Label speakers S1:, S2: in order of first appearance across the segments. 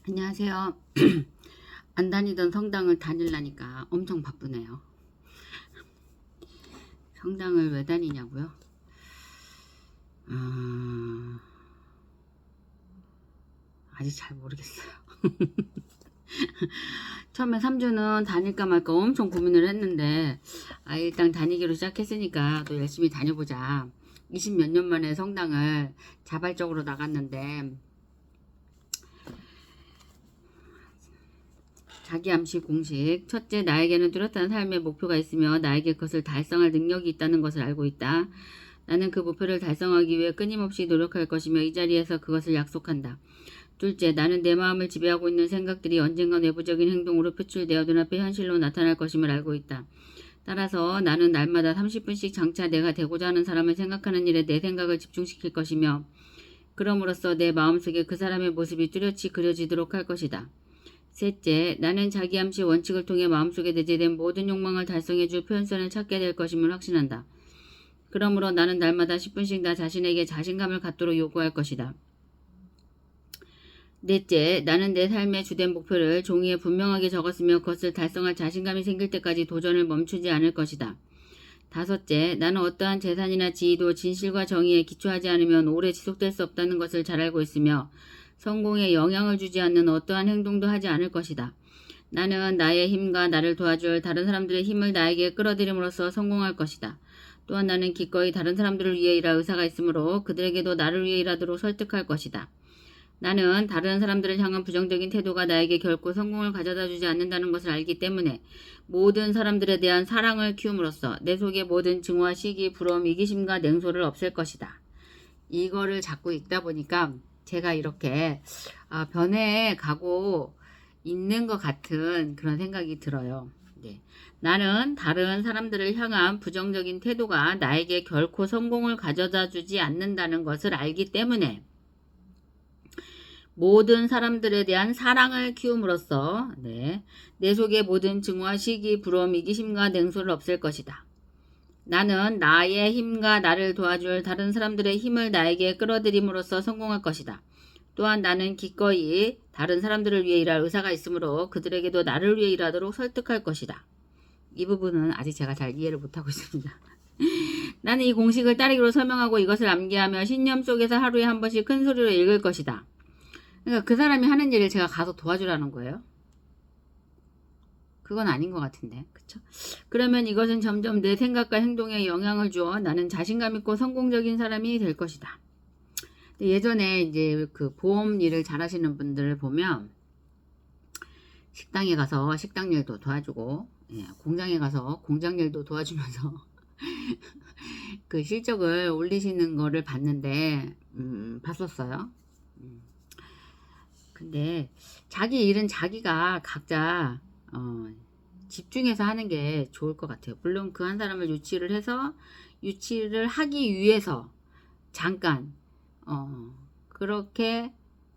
S1: 안녕하세요. 안 다니던 성당을 다니려니까 엄청 바쁘네요. 성당을 왜 다니냐고요? 아, 아직 잘 모르겠어요. 처음에 3주는 다닐까 말까 엄청 고민을 했는데 일단 다니기로 시작했으니까 또 열심히 다녀보자. 20 몇 년 만에 성당을 자발적으로 나갔는데 자기 암시 공식. 첫째, 나에게는 뚜렷한 삶의 목표가 있으며 나에게 그것을 달성할 능력이 있다는 것을 알고 있다. 나는 그 목표를 달성하기 위해 끊임없이 노력할 것이며 이 자리에서 그것을 약속한다. 둘째, 나는 내 마음을 지배하고 있는 생각들이 언젠가 내부적인 행동으로 표출되어 눈앞에 현실로 나타날 것임을 알고 있다. 따라서 나는 날마다 30분씩 장차 내가 되고자 하는 사람을 생각하는 일에 내 생각을 집중시킬 것이며 그럼으로써 내 마음속에 그 사람의 모습이 뚜렷이 그려지도록 할 것이다. 셋째, 나는 자기 암시 원칙을 통해 마음속에 내재된 모든 욕망을 달성해줄 표현선을 찾게 될 것임을 확신한다. 그러므로 나는 날마다 10분씩 나 자신에게 자신감을 갖도록 요구할 것이다. 넷째, 나는 내 삶의 주된 목표를 종이에 분명하게 적었으며 그것을 달성할 자신감이 생길 때까지 도전을 멈추지 않을 것이다. 다섯째, 나는 어떠한 재산이나 지위도 진실과 정의에 기초하지 않으면 오래 지속될 수 없다는 것을 잘 알고 있으며 성공에 영향을 주지 않는 어떠한 행동도 하지 않을 것이다. 나는 나의 힘과 나를 도와줄 다른 사람들의 힘을 나에게 끌어들임으로써 성공할 것이다. 또한 나는 기꺼이 다른 사람들을 위해 일할 의사가 있으므로 그들에게도 나를 위해 일하도록 설득할 것이다. 나는 다른 사람들을 향한 부정적인 태도가 나에게 결코 성공을 가져다 주지 않는다는 것을 알기 때문에 모든 사람들에 대한 사랑을 키움으로써 내 속의 모든 증오와 시기, 부러움, 이기심과 냉소를 없앨 것이다. 이거를 자꾸 읽다 보니까 제가 이렇게 변해 가고 있는 것 같은 그런 생각이 들어요. 네. 나는 다른 사람들을 향한 부정적인 태도가 나에게 결코 성공을 가져다 주지 않는다는 것을 알기 때문에 모든 사람들에 대한 사랑을 키움으로써 내 속의 모든 증오와 시기, 부러움, 이기심과 냉소를 없앨 것이다. 나는 나의 힘과 나를 도와줄 다른 사람들의 힘을 나에게 끌어들임으로써 성공할 것이다. 또한 나는 기꺼이 다른 사람들을 위해 일할 의사가 있으므로 그들에게도 나를 위해 일하도록 설득할 것이다. 이 부분은 아직 제가 잘 이해를 못하고 있습니다. 나는 이 공식을 따르기로 설명하고 이것을 암기하며 신념 속에서 하루에 한 번씩 큰 소리로 읽을 것이다. 그러니까 그 사람이 하는 일을 제가 가서 도와주라는 거예요. 그건 아닌 것 같은데, 그쵸? 그러면 이것은 점점 내 생각과 행동에 영향을 주어 나는 자신감 있고 성공적인 사람이 될 것이다. 예전에 이제 그 보험 일을 잘하시는 분들을 보면 식당에 가서 식당 일도 도와주고, 공장에 가서 공장 일도 도와주면서 그 실적을 올리시는 거를 봤는데, 봤었어요. 근데 자기 일은 자기가 각자 집중해서 하는 게 좋을 것 같아요. 물론 그 한 사람을 유치를 하기 위해서 잠깐 그렇게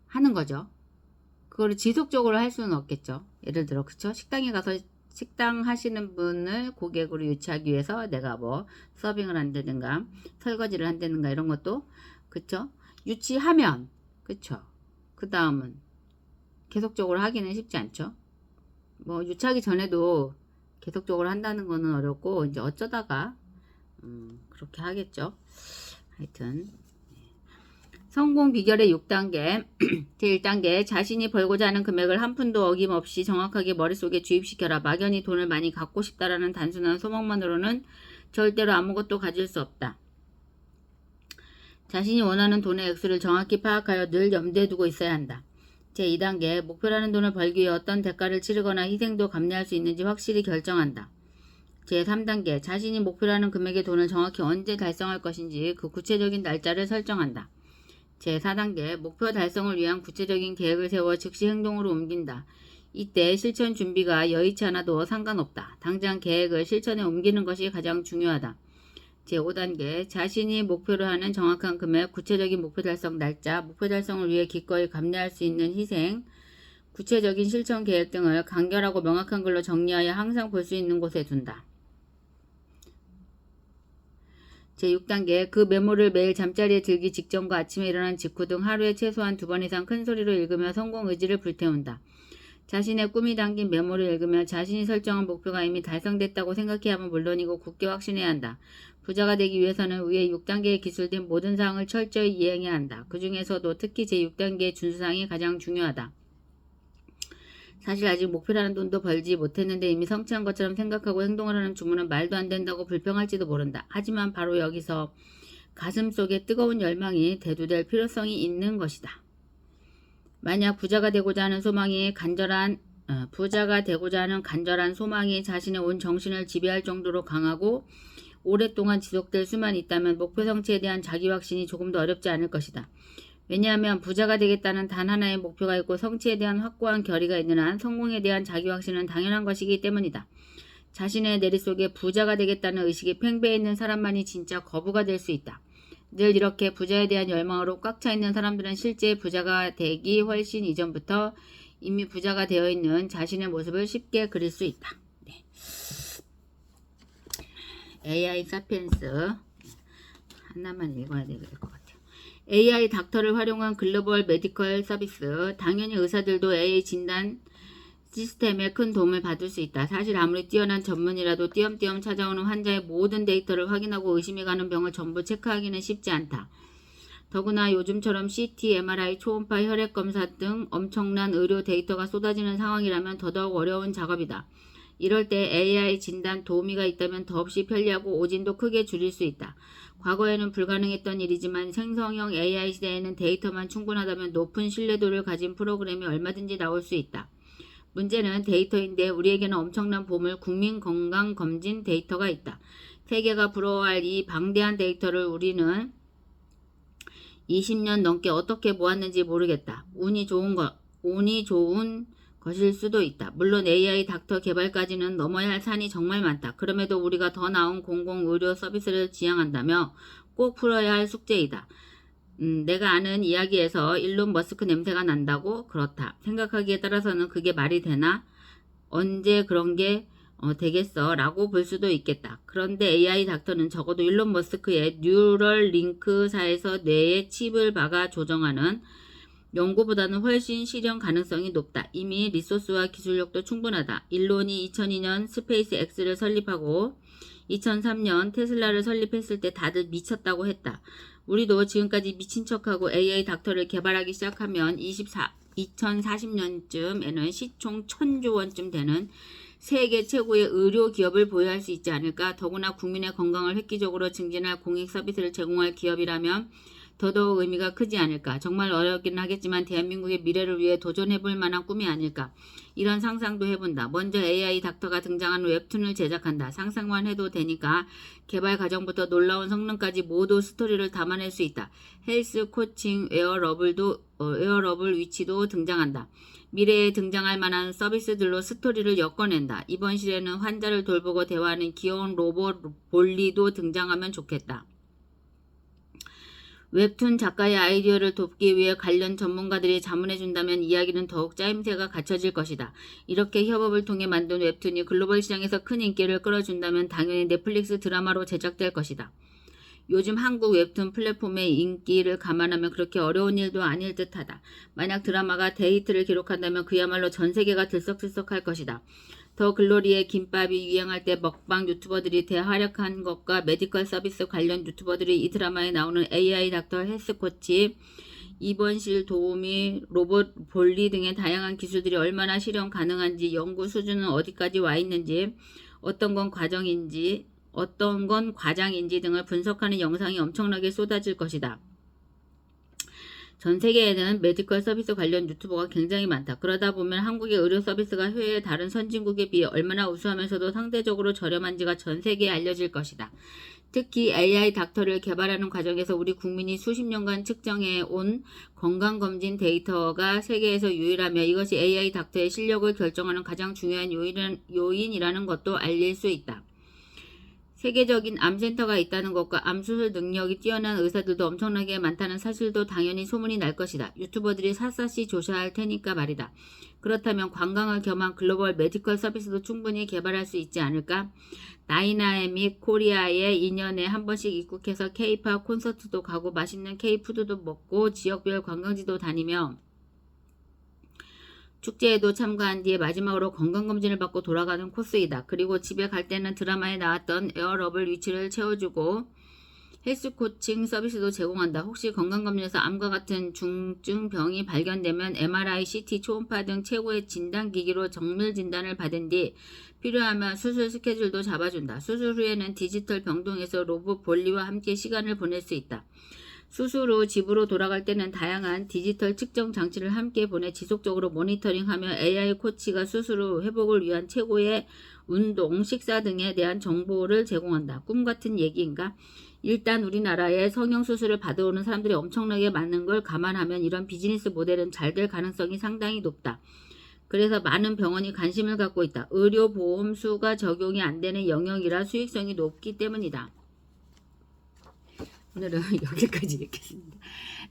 S1: 하는 거죠. 그거를 지속적으로 할 수는 없겠죠. 예를 들어 그쵸? 식당에 가서 식당 하시는 분을 고객으로 유치하기 위해서 내가 뭐 서빙을 한다든가 설거지를 한다든가 이런 것도 그쵸? 유치하면 그쵸? 그 다음은 계속적으로 하기는 쉽지 않죠. 뭐 유치하기 전에도 계속적으로 한다는 거는 어렵고 이제 어쩌다가 그렇게 하겠죠. 하여튼 성공 비결의 6단계 제1단계 자신이 벌고자 하는 금액을 한 푼도 어김없이 정확하게 머릿속에 주입시켜라. 막연히 돈을 많이 갖고 싶다라는 단순한 소망만으로는 절대로 아무것도 가질 수 없다. 자신이 원하는 돈의 액수를 정확히 파악하여 늘 염두에 두고 있어야 한다. 제2단계 목표라는 돈을 벌기 위해 어떤 대가를 치르거나 희생도 감내할 수 있는지 확실히 결정한다. 제3단계 자신이 목표라는 금액의 돈을 정확히 언제 달성할 것인지 그 구체적인 날짜를 설정한다. 제4단계 목표 달성을 위한 구체적인 계획을 세워 즉시 행동으로 옮긴다. 이때 실천 준비가 여의치 않아도 상관없다. 당장 계획을 실천에 옮기는 것이 가장 중요하다. 제5단계 자신이 목표로 하는 정확한 금액, 구체적인 목표 달성 날짜, 목표 달성을 위해 기꺼이 감내할 수 있는 희생, 구체적인 실천 계획 등을 간결하고 명확한 글로 정리하여 항상 볼 수 있는 곳에 둔다. 제6단계 그 메모를 매일 잠자리에 들기 직전과 아침에 일어난 직후 등 하루에 최소한 2번 이상 큰 소리로 읽으며 성공 의지를 불태운다. 자신의 꿈이 담긴 메모를 읽으며 자신이 설정한 목표가 이미 달성됐다고 생각해야 하면 물론이고 굳게 확신해야 한다. 부자가 되기 위해서는 위의 6단계에 기술된 모든 사항을 철저히 이행해야 한다. 그 중에서도 특히 제6단계의 준수사항이 가장 중요하다. 사실 아직 목표라는 돈도 벌지 못했는데 이미 성취한 것처럼 생각하고 행동을 하는 주문은 말도 안 된다고 불평할지도 모른다. 하지만 바로 여기서 가슴속에 뜨거운 열망이 대두될 필요성이 있는 것이다. 만약 부자가 되고자 하는 간절한 소망이 자신의 온 정신을 지배할 정도로 강하고 오랫동안 지속될 수만 있다면 목표 성취에 대한 자기 확신이 조금도 어렵지 않을 것이다. 왜냐하면 부자가 되겠다는 단 하나의 목표가 있고 성취에 대한 확고한 결의가 있는 한 성공에 대한 자기 확신은 당연한 것이기 때문이다. 자신의 내릿속에 부자가 되겠다는 의식이 팽배해 있는 사람만이 진짜 거부가 될 수 있다. 늘 이렇게 부자에 대한 열망으로 꽉 차 있는 사람들은 실제 부자가 되기 훨씬 이전부터 이미 부자가 되어 있는 자신의 모습을 쉽게 그릴 수 있다. 네. AI 사피엔스 하나만 읽어야 될 것 같아요. AI 닥터를 활용한 글로벌 메디컬 서비스. 당연히 의사들도 AI 진단 시스템에 큰 도움을 받을 수 있다. 사실 아무리 뛰어난 전문이라도 띄엄띄엄 찾아오는 환자의 모든 데이터를 확인하고 의심이 가는 병을 전부 체크하기는 쉽지 않다. 더구나 요즘처럼 CT, MRI, 초음파, 혈액검사 등 엄청난 의료 데이터가 쏟아지는 상황이라면 더더욱 어려운 작업이다. 이럴 때 AI 진단 도우미가 있다면 더없이 편리하고 오진도 크게 줄일 수 있다. 과거에는 불가능했던 일이지만 생성형 AI 시대에는 데이터만 충분하다면 높은 신뢰도를 가진 프로그램이 얼마든지 나올 수 있다. 문제는 데이터인데 우리에게는 엄청난 보물 국민건강검진 데이터가 있다. 세계가 부러워할 이 방대한 데이터를 우리는 20년 넘게 어떻게 모았는지 모르겠다. 운이 좋은 것일 수도 있다. 물론 AI 닥터 개발까지는 넘어야 할 산이 정말 많다. 그럼에도 우리가 더 나은 공공의료 서비스를 지향한다며 꼭 풀어야 할 숙제이다. 내가 아는 이야기에서 일론 머스크 냄새가 난다고? 그렇다. 생각하기에 따라서는 그게 말이 되나? 언제 그런 게 되겠어? 라고 볼 수도 있겠다. 그런데 AI 닥터는 적어도 일론 머스크의 뉴럴 링크사에서 뇌에 칩을 박아 조정하는 연구보다는 훨씬 실현 가능성이 높다. 이미 리소스와 기술력도 충분하다. 일론이 2002년 스페이스 X를 설립하고 2003년 테슬라를 설립했을 때 다들 미쳤다고 했다. 우리도 지금까지 미친 척하고 AI 닥터를 개발하기 시작하면 2040년쯤에는 시총 1000조 원쯤 되는 세계 최고의 의료 기업을 보유할 수 있지 않을까? 더구나 국민의 건강을 획기적으로 증진할 공익 서비스를 제공할 기업이라면 더더욱 의미가 크지 않을까. 정말 어렵긴 하겠지만 대한민국의 미래를 위해 도전해볼 만한 꿈이 아닐까. 이런 상상도 해본다. 먼저 AI 닥터가 등장한 웹툰을 제작한다. 상상만 해도 되니까 개발 과정부터 놀라운 성능까지 모두 스토리를 담아낼 수 있다. 헬스, 코칭, 웨어러블 위치도 등장한다. 미래에 등장할 만한 서비스들로 스토리를 엮어낸다. 이번 시대는 환자를 돌보고 대화하는 귀여운 로봇 볼리도 등장하면 좋겠다. 웹툰 작가의 아이디어를 돕기 위해 관련 전문가들이 자문해준다면 이야기는 더욱 짜임새가 갖춰질 것이다. 이렇게 협업을 통해 만든 웹툰이 글로벌 시장에서 큰 인기를 끌어준다면 당연히 넷플릭스 드라마로 제작될 것이다. 요즘 한국 웹툰 플랫폼의 인기를 감안하면 그렇게 어려운 일도 아닐 듯하다. 만약 드라마가 데이트를 기록한다면 그야말로 전 세계가 들썩들썩할 것이다. 더 글로리의 김밥이 유행할 때 먹방 유튜버들이 대활약한 것과 메디컬 서비스 관련 유튜버들이 이 드라마에 나오는 AI 닥터 헬스코치, 입원실 도우미, 로봇 볼리 등의 다양한 기술들이 얼마나 실현 가능한지, 연구 수준은 어디까지 와 있는지, 어떤 건 과장인지 등을 분석하는 영상이 엄청나게 쏟아질 것이다. 전 세계에는 메디컬 서비스 관련 유튜버가 굉장히 많다. 그러다 보면 한국의 의료 서비스가 해외의 다른 선진국에 비해 얼마나 우수하면서도 상대적으로 저렴한지가 전 세계에 알려질 것이다. 특히 AI 닥터를 개발하는 과정에서 우리 국민이 수십 년간 측정해 온 건강검진 데이터가 세계에서 유일하며 이것이 AI 닥터의 실력을 결정하는 가장 중요한 요인이라는 것도 알릴 수 있다. 세계적인 암센터가 있다는 것과 암수술 능력이 뛰어난 의사들도 엄청나게 많다는 사실도 당연히 소문이 날 것이다. 유튜버들이 샅샅이 조사할 테니까 말이다. 그렇다면 관광을 겸한 글로벌 메디컬 서비스도 충분히 개발할 수 있지 않을까? 다이나믹 코리아에 2년에 한 번씩 입국해서 K-팝 콘서트도 가고 맛있는 K-푸드도 먹고 지역별 관광지도 다니며 축제에도 참가한 뒤에 마지막으로 건강검진을 받고 돌아가는 코스이다. 그리고 집에 갈 때는 드라마에 나왔던 에어러블 위치를 채워주고 헬스 코칭 서비스도 제공한다. 혹시 건강검진에서 암과 같은 중증병이 발견되면 MRI, CT, 초음파 등 최고의 진단기기로 정밀 진단을 받은 뒤 필요하면 수술 스케줄도 잡아준다. 수술 후에는 디지털 병동에서 로봇 볼리와 함께 시간을 보낼 수 있다. 수술 후 집으로 돌아갈 때는 다양한 디지털 측정 장치를 함께 보내 지속적으로 모니터링하며 AI 코치가 수술 후 회복을 위한 최고의 운동, 식사 등에 대한 정보를 제공한다. 꿈 같은 얘기인가? 일단 우리나라에 성형수술을 받아오는 사람들이 엄청나게 많은 걸 감안하면 이런 비즈니스 모델은 잘 될 가능성이 상당히 높다. 그래서 많은 병원이 관심을 갖고 있다. 의료보험수가 적용이 안 되는 영역이라 수익성이 높기 때문이다. 오늘은 여기까지 읽겠습니다.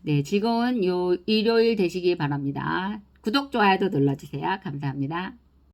S1: 네, 즐거운 일요일 되시기 바랍니다. 구독, 좋아요도 눌러주세요. 감사합니다.